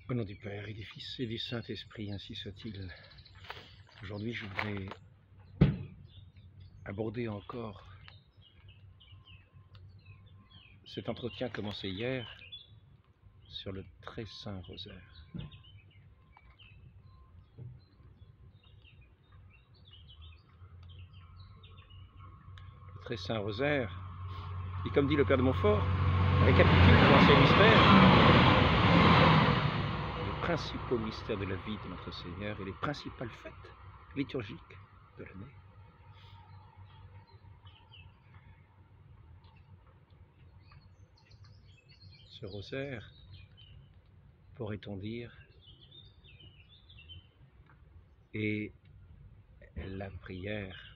Au nom du Père et du Fils et du Saint-Esprit, ainsi soit-il. Aujourd'hui, je voudrais aborder encore cet entretien commencé hier sur le très saint rosaire. Le très saint rosaire, qui, comme dit le Père de Montfort, récapitule l'ancien mystère, les principaux mystères de la vie de notre Seigneur et les principales fêtes liturgiques de l'année. Ce rosaire, pourrait-on dire, est la prière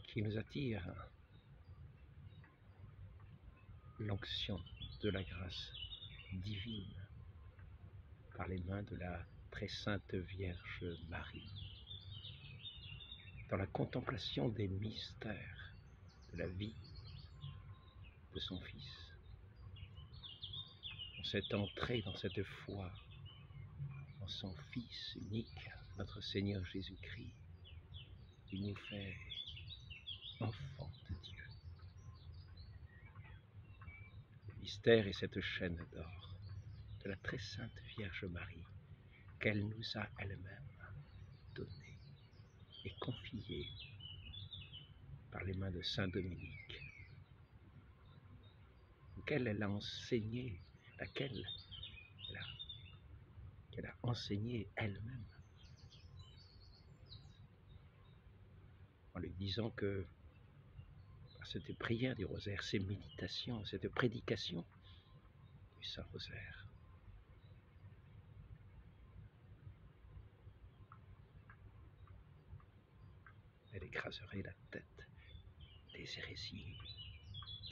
qui nous attire l'onction de la grâce divine par les mains de la très sainte Vierge Marie, dans la contemplation des mystères de la vie de son Fils, dans cette entrée, dans cette foi en son Fils unique, notre Seigneur Jésus-Christ, qui nous fait enfants de Dieu. Le mystère est cette chaîne d'or de la très sainte Vierge Marie qu'elle nous a elle-même donnée et confiée par les mains de saint Dominique, auquel elle a enseigné, qu'elle a enseigné elle-même, en lui disant que par cette prière du rosaire, ces méditations, cette prédication du Saint Rosaire, elle écraserait la tête des hérésies,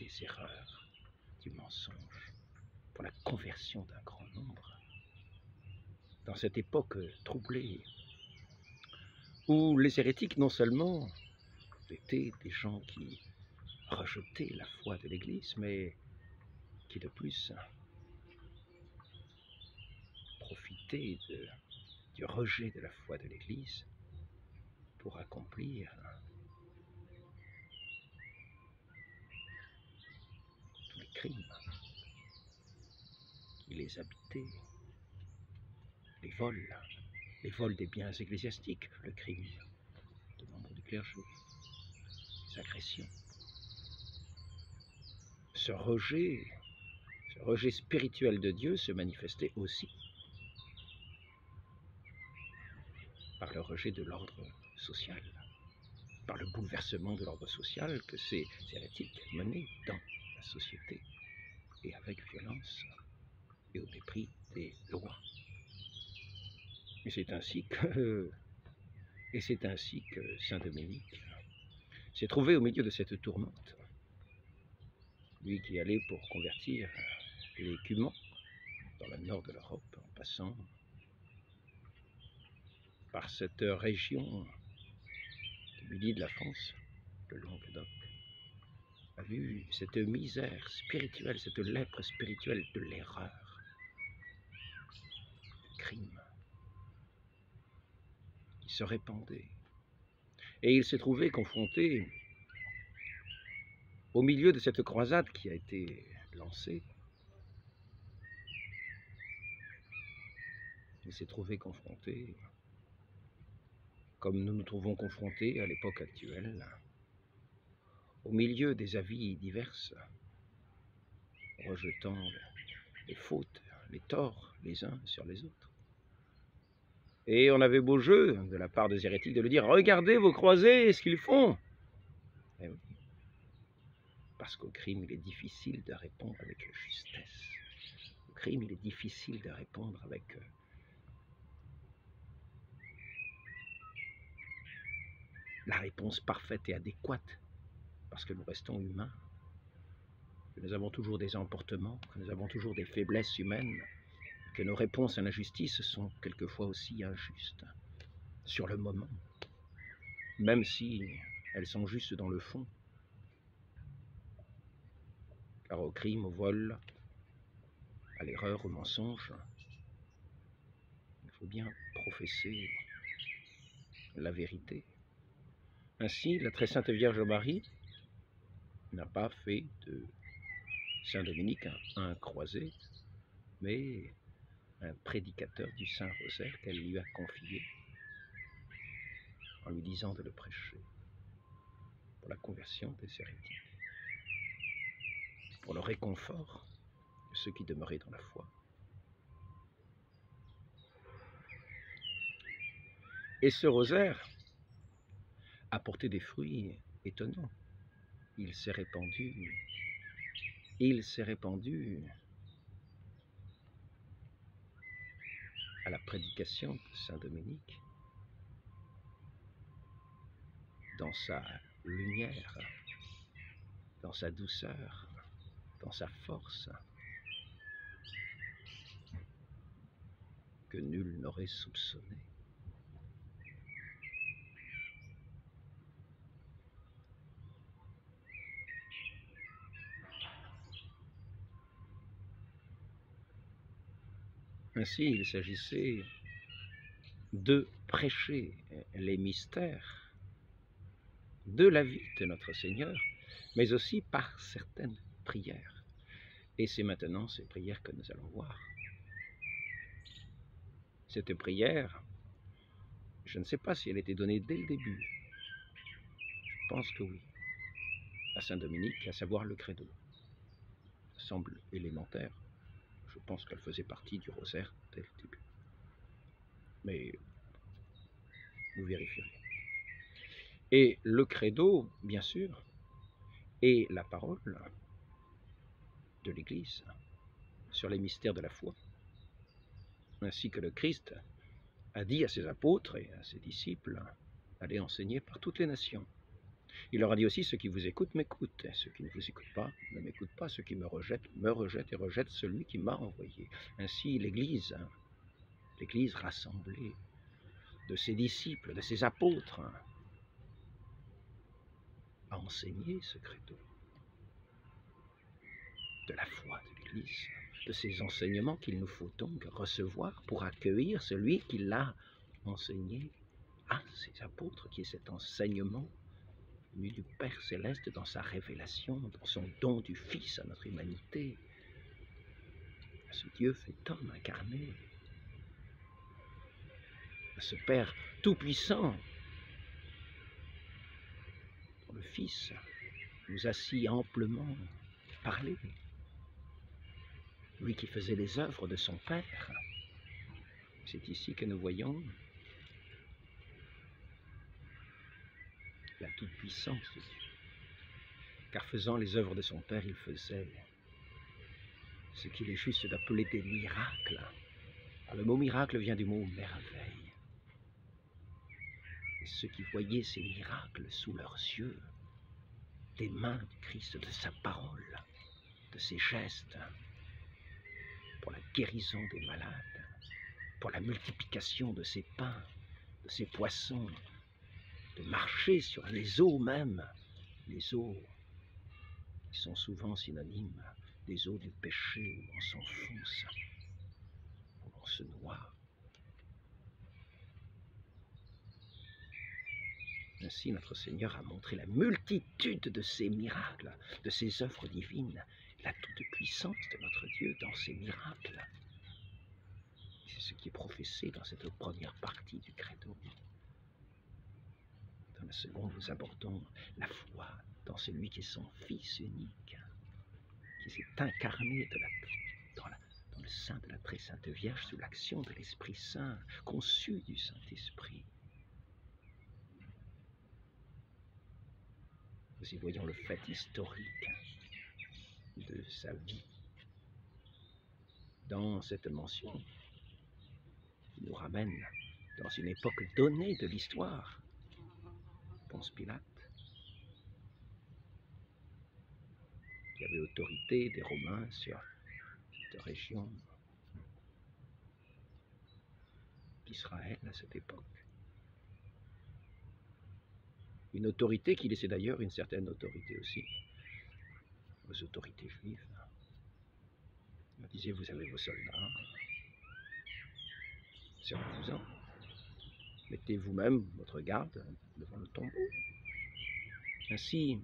des erreurs, du mensonge, pour la conversion d'un grand nombre. Dans cette époque troublée, où les hérétiques non seulement étaient des gens qui rejetaient la foi de l'Église, mais qui de plus profitaient du rejet de la foi de l'Église pour accomplir tous les crimes qui les habitaient, les vols des biens ecclésiastiques, le crime de membres du clergé, les agressions. Ce rejet spirituel de Dieu se manifestait aussi par le rejet de l'ordre social, par le bouleversement de l'ordre social que ces hérétiques menaient dans la société, et avec violence et au mépris des lois. Et c'est ainsi que saint Dominique s'est trouvé au milieu de cette tourmente, lui qui allait pour convertir les Cumans dans le nord de l'Europe, en passant par cette région du midi de la France, le Languedoc, a vu cette misère spirituelle, cette lèpre spirituelle de l'erreur, du crime, qui se répandait. Et il s'est trouvé confronté au milieu de cette croisade qui a été lancée. Il s'est trouvé confronté, comme nous nous trouvons confrontés à l'époque actuelle, au milieu des avis diverses, rejetant les fautes, les torts les uns sur les autres. Et on avait beau jeu de la part des hérétiques de lui dire « Regardez vos croisés, ce qu'ils font !» Eh oui, parce qu'au crime, il est difficile de répondre avec justesse. Au crime, il est difficile de répondre avec la réponse parfaite et adéquate, parce que nous restons humains, que nous avons toujours des emportements, que nous avons toujours des faiblesses humaines, que nos réponses à l'injustice sont quelquefois aussi injustes, sur le moment, même si elles sont justes dans le fond. Car au crime, au vol, à l'erreur, au mensonge, faut bien professer la vérité. Ainsi, la très sainte Vierge Marie n'a pas fait de Saint Dominique un croisé, mais un prédicateur du Saint-Rosaire qu'elle lui a confié en lui disant de le prêcher pour la conversion des hérétiques, pour le réconfort de ceux qui demeuraient dans la foi. Et ce rosaire a porté des fruits étonnants. Il s'est répandu à la prédication de Saint Dominique, dans sa lumière, dans sa douceur, dans sa force, que nul n'aurait soupçonné. Ainsi, il s'agissait de prêcher les mystères de la vie de notre Seigneur, mais aussi par certaines prières. Et c'est maintenant ces prières que nous allons voir. Cette prière, je ne sais pas si elle était donnée dès le début. Je pense que oui. À Saint Dominique, à savoir le credo. Ça semble élémentaire. Je pense qu'elle faisait partie du rosaire dès le début. Mais vous vérifierez. Et le credo, bien sûr, est la parole de l'Église sur les mystères de la foi, ainsi que le Christ a dit à ses apôtres et à ses disciples, allez enseigner par toutes les nations. Il leur a dit aussi, ceux qui vous écoutent m'écoutent, ceux qui ne vous écoutent pas ne m'écoutent pas, ceux qui me rejettent et rejettent celui qui m'a envoyé. Ainsi l'Église rassemblée de ses disciples, de ses apôtres, a enseigné ce credo de la foi de l'Église, de ces enseignements qu'il nous faut donc recevoir pour accueillir celui qui l'a enseigné à ses apôtres, qui est cet enseignement venu du Père Céleste dans sa révélation, dans son don du Fils à notre humanité, à ce Dieu fait homme incarné, à ce Père tout-puissant, dont le Fils nous a si amplement parlé, lui qui faisait les œuvres de son Père. C'est ici que nous voyons la toute-puissance de Dieu. Car faisant les œuvres de son Père, il faisait ce qu'il est juste d'appeler des miracles. Alors, le mot miracle vient du mot merveille. Et ceux qui voyaient ces miracles sous leurs yeux, des mains du Christ, de sa parole, de ses gestes, pour la guérison des malades, pour la multiplication de ces pains, de ces poissons, de marcher sur les eaux même, les eaux qui sont souvent synonymes des eaux du péché où on s'enfonce, où on se noie. Ainsi, notre Seigneur a montré la multitude de ces miracles, de ces œuvres divines, la toute-puissance de notre Dieu dans ces miracles. C'est ce qui est professé dans cette première partie du credo. Dans la seconde, nous abordons la foi dans celui qui est son Fils unique, qui s'est incarné dans le sein de la très sainte Vierge sous l'action de l'Esprit Saint, conçu du Saint-Esprit. Nous y voyons le fait historique de sa vie dans cette mention qui nous ramène dans une époque donnée de l'histoire. Ponce Pilate, qui avait autorité des Romains sur cette région d'Israël à cette époque. Une autorité qui laissait d'ailleurs une certaine autorité aussi aux autorités juives. On disait, vous avez vos soldats, Servez-vous-en. Mettez vous-même votre garde devant le tombeau. Ainsi,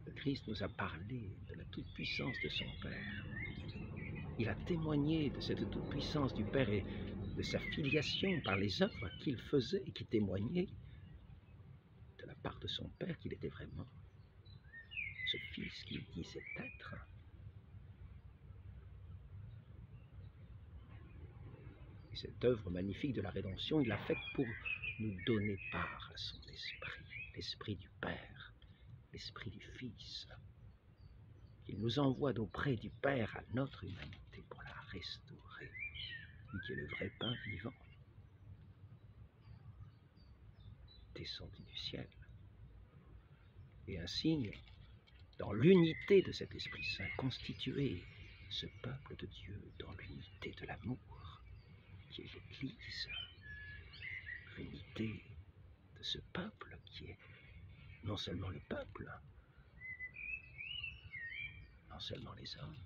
le Christ nous a parlé de la toute-puissance de son Père. Il a témoigné de cette toute-puissance du Père et de sa filiation par les œuvres qu'il faisait et qui témoignaient de la part de son Père qu'il était vraiment ce Fils qu'il disait être. Et cette œuvre magnifique de la rédemption, il l'a faite pour nous donner part à son esprit, l'esprit du Père, l'esprit du Fils. Il nous envoie d'auprès du Père à notre humanité pour la restaurer, lui qui est le vrai pain vivant, descendu du ciel. Et ainsi, dans l'unité de cet Esprit Saint, constituer ce peuple de Dieu dans l'unité de l'amour, qui est l'Église, l'unité de ce peuple qui est non seulement le peuple, non seulement les hommes,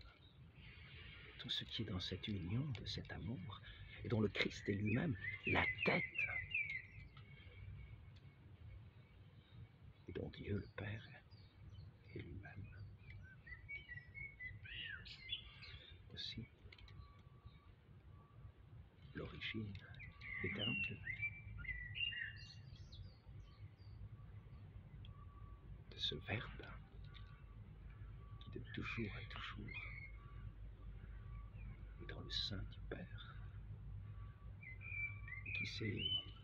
tout ce qui est dans cette union de cet amour, et dont le Christ est lui-même la tête, et dont Dieu le Père est lui-même aussi l'origine éternelle de ce Verbe qui de toujours à toujours est dans le sein du Père, et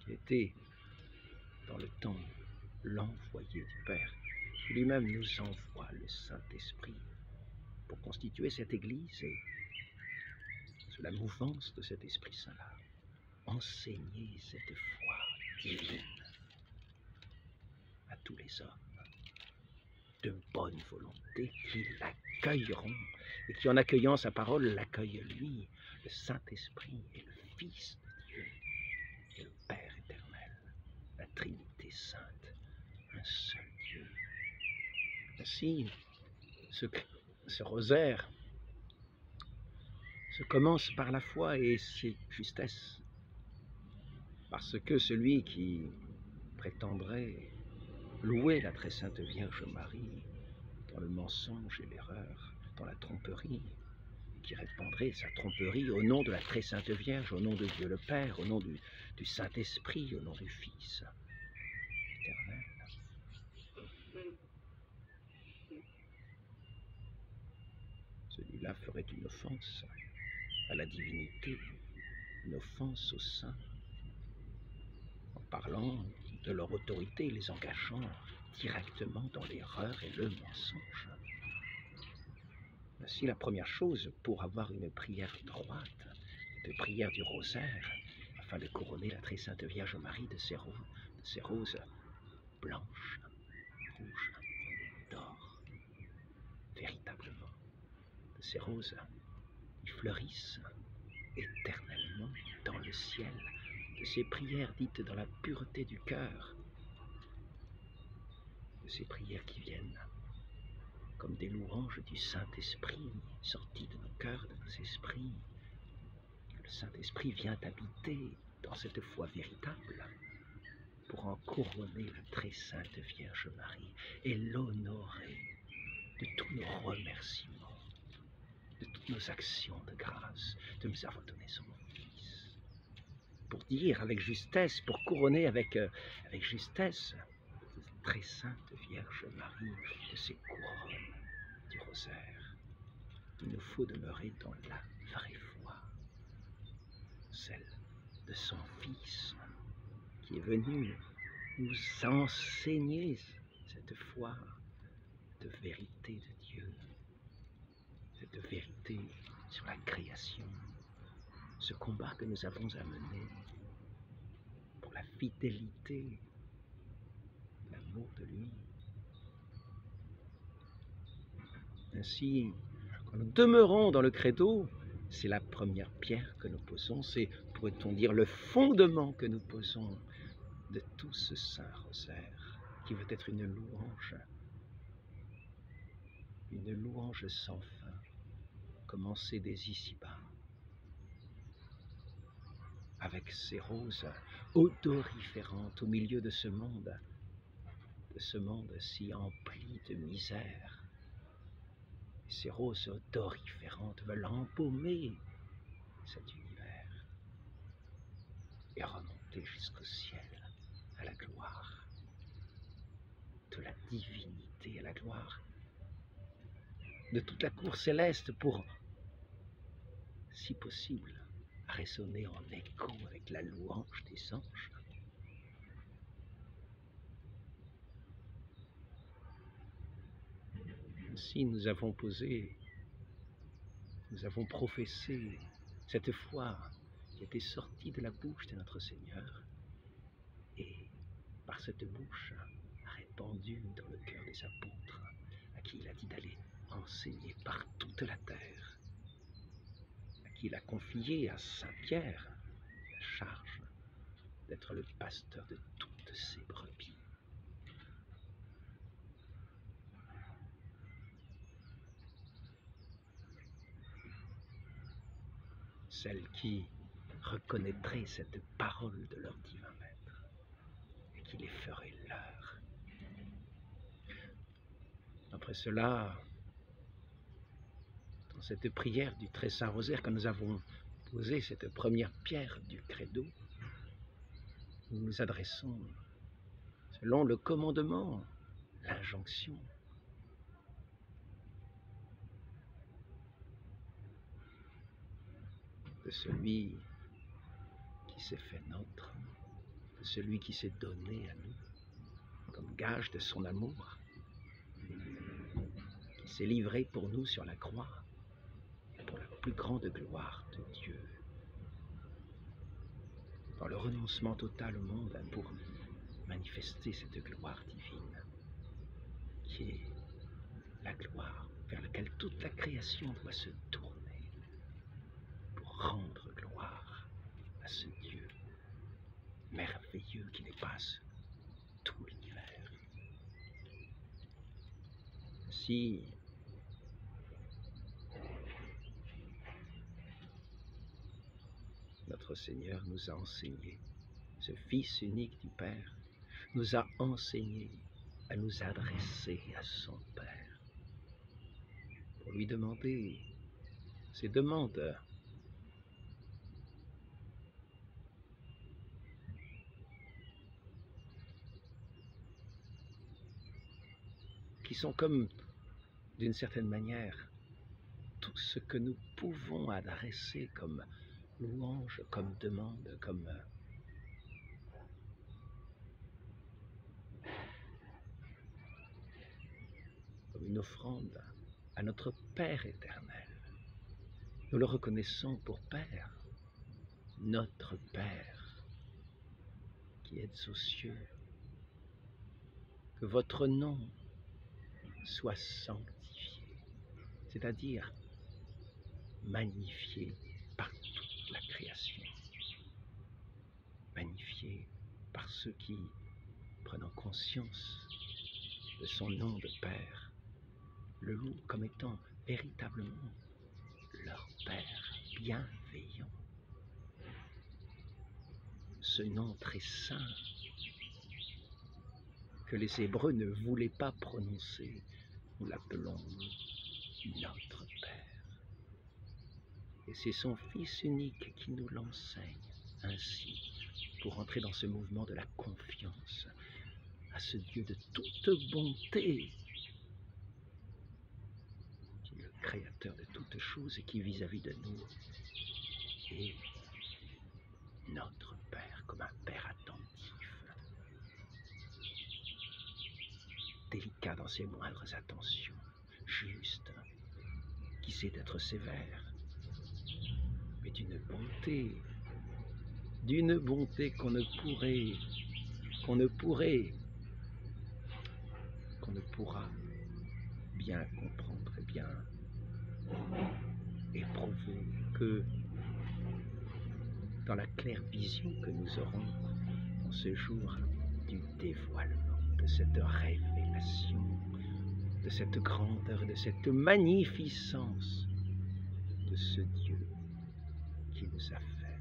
qui était dans le temps l'envoyé du Père, qui lui-même nous envoie le Saint-Esprit pour constituer cette Église et, sous la mouvance de cet Esprit Saint-là, enseigner cette foi divine à tous les hommes de bonne volonté qui l'accueilleront et qui, en accueillant sa parole, l'accueillent lui, le Saint-Esprit et le Fils de Dieu et le Père éternel, la Trinité sainte, un seul Dieu. Ainsi, ce rosaire se commence par la foi et c'est justesse, parce que celui qui prétendrait louer la très sainte Vierge Marie dans le mensonge et l'erreur, dans la tromperie, qui répandrait sa tromperie au nom de la très sainte Vierge, au nom de Dieu le Père, au nom du Saint-Esprit, au nom du Fils éternel. Celui-là ferait une offense à la divinité, une offense au Saint, en parlant de leur autorité, les engageant directement dans l'erreur et le mensonge. Ainsi, la première chose pour avoir une prière droite, de prière du rosaire, afin de couronner la très sainte Vierge Marie de ses roses blanches, rouges, d'or, véritablement, de ces roses qui fleurissent éternellement dans le ciel, de ces prières dites dans la pureté du cœur, de ces prières qui viennent comme des louanges du Saint-Esprit sorties de nos cœurs, de nos esprits. Le Saint-Esprit vient habiter dans cette foi véritable pour en couronner la très sainte Vierge Marie et l'honorer de tous nos remerciements, de toutes nos actions de grâce, de nous avoir donné son Fils. Pour dire avec justesse, pour couronner avec justesse, cette très sainte Vierge Marie de ses couronnes du rosaire, il nous faut demeurer dans la vraie foi, celle de son Fils, qui est venu nous enseigner cette foi de vérité de Dieu, cette vérité sur la création, ce combat que nous avons à mener pour la fidélité, l'amour de lui. Ainsi, quand nous demeurons dans le credo, c'est la première pierre que nous posons, c'est, pourrait-on dire, le fondement que nous posons de tout ce saint rosaire, qui veut être une louange sans fin, commencée dès ici-bas, avec ses roses odoriférantes au milieu de ce monde si empli de misère. Et ces roses odoriférantes veulent embaumer cet univers et remonter jusqu'au ciel, à la gloire de la divinité, à la gloire de toute la cour céleste pour, si possible, résonner en écho avec la louange des anges. Ainsi, nous avons professé cette foi qui était sortie de la bouche de notre Seigneur et par cette bouche répandue dans le cœur des apôtres à qui il a dit d'aller enseigner par toute la terre, à qui il a confié à Saint Pierre la charge d'être le pasteur de toutes ses brebis. Celles qui reconnaîtraient cette parole de leur divin maître et qui les ferait leur. Après cela, dans cette prière du Très Saint Rosaire, quand nous avons posé cette première pierre du credo, nous nous adressons, selon le commandement, l'injonction, de celui qui s'est fait nôtre, de celui qui s'est donné à nous, comme gage de son amour, qui s'est livré pour nous sur la croix, pour la plus grande gloire de Dieu, dans le renoncement total au monde pour manifester cette gloire divine, qui est la gloire vers laquelle toute la création doit se tourner pour rendre gloire à ce Dieu merveilleux qui dépasse tout l'univers. Si notre Seigneur nous a enseigné, ce Fils unique du Père nous a enseigné à nous adresser à son Père pour lui demander ces demandes qui sont comme, d'une certaine manière, tout ce que nous pouvons adresser comme louange, comme demande, comme une offrande à notre Père éternel. Nous le reconnaissons pour Père, notre Père qui êtes aux cieux. Que votre nom soit sanctifié, c'est-à-dire magnifié par toute la création, magnifié par ceux qui, prenant conscience de son nom de Père, le louent comme étant véritablement leur Père bienveillant. Ce nom très saint que les Hébreux ne voulaient pas prononcer, nous l'appelons notre Père. Et c'est son Fils unique qui nous l'enseigne ainsi, pour entrer dans ce mouvement de la confiance à ce Dieu de toute bonté, qui est le créateur de toutes choses et qui vis-à-vis de nous est notre Père, comme un Père attentif, délicat dans ses moindres attentions, juste, qui sait être sévère, mais d'une bonté qu'on ne pourra bien comprendre et bien éprouver que dans la claire vision que nous aurons dans ce jour du dévoilement, de cette révélation, de cette grandeur, de cette magnificence de ce Dieu qui nous a fait.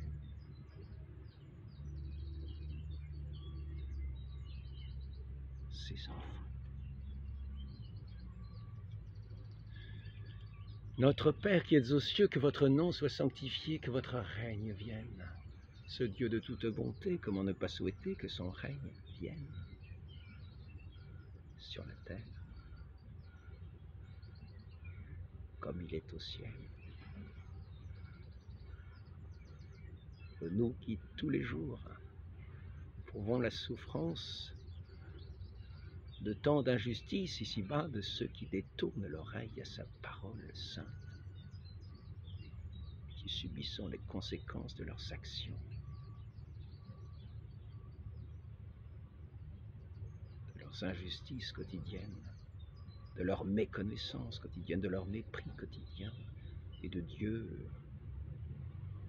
Notre Père qui êtes aux cieux, que votre nom soit sanctifié, que votre règne vienne. Ce Dieu de toute bonté, comment ne pas souhaiter que son règne vienne sur la terre, comme il est au ciel. Nous qui, tous les jours, prouvons la souffrance de tant d'injustice ici-bas de ceux qui détournent l'oreille à sa parole sainte, qui subissons les conséquences de leurs actions, de leurs injustices quotidiennes, de leur méconnaissance quotidienne, de leur mépris quotidien, et de Dieu,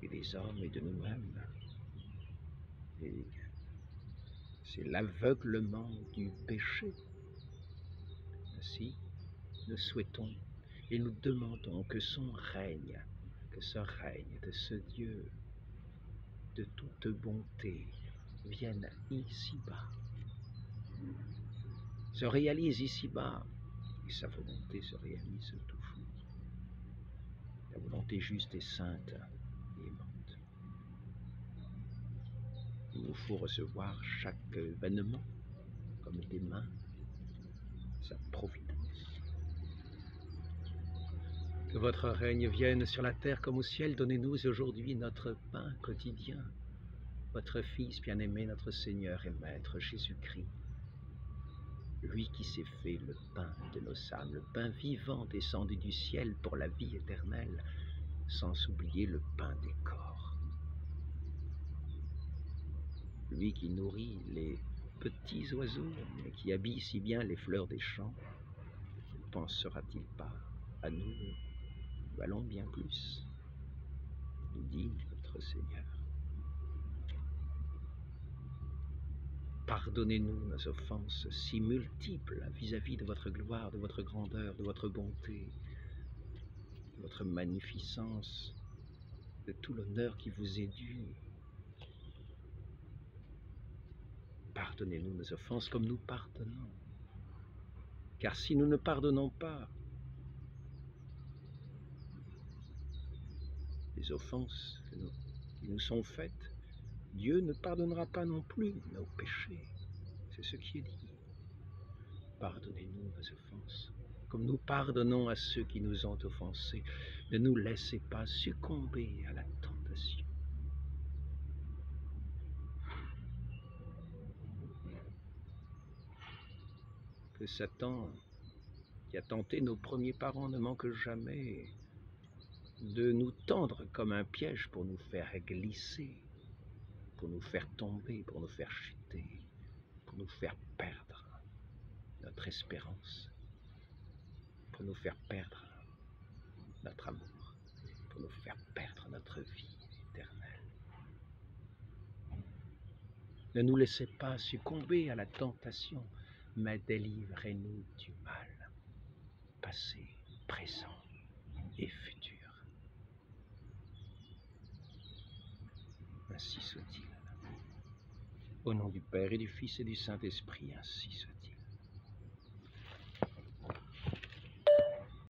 et des hommes, et de nous-mêmes. Et c'est l'aveuglement du péché. Ainsi, nous souhaitons et nous demandons que son règne, que ce règne de ce Dieu de toute bonté vienne ici-bas, se réalise ici-bas, et sa volonté se réalise toujours. La volonté juste et sainte et aimante. Il nous faut recevoir chaque événement comme des mains, sa providence. Que votre règne vienne sur la terre comme au ciel. Donnez-nous aujourd'hui notre pain quotidien. Votre Fils bien-aimé, notre Seigneur et Maître Jésus-Christ, lui qui s'est fait le pain de nos âmes, le pain vivant descendu du ciel pour la vie éternelle, sans oublier le pain des corps. Lui qui nourrit les petits oiseaux, mais qui habille si bien les fleurs des champs, ne pensera-t-il pas à nous? Nous valons bien plus, nous dit notre Seigneur. Pardonnez-nous nos offenses si multiples vis-à-vis de votre gloire, de votre grandeur, de votre bonté, de votre magnificence, de tout l'honneur qui vous est dû. Pardonnez-nous nos offenses comme nous pardonnons. Car si nous ne pardonnons pas les offenses qui nous sont faites, Dieu ne pardonnera pas non plus nos péchés. C'est ce qui est dit. Pardonnez-nous nos offenses, comme nous pardonnons à ceux qui nous ont offensés. Ne nous laissez pas succomber à la tentation. Que Satan, qui a tenté nos premiers parents, ne manque jamais de nous tendre comme un piège pour nous faire glisser, pour nous faire tomber, pour nous faire chuter, pour nous faire perdre notre espérance, pour nous faire perdre notre amour, pour nous faire perdre notre vie éternelle. Ne nous laissez pas succomber à la tentation, mais délivrez-nous du mal, passé, présent et futur. Ainsi soit-il. Au nom du Père et du Fils et du Saint-Esprit, ainsi soit-il.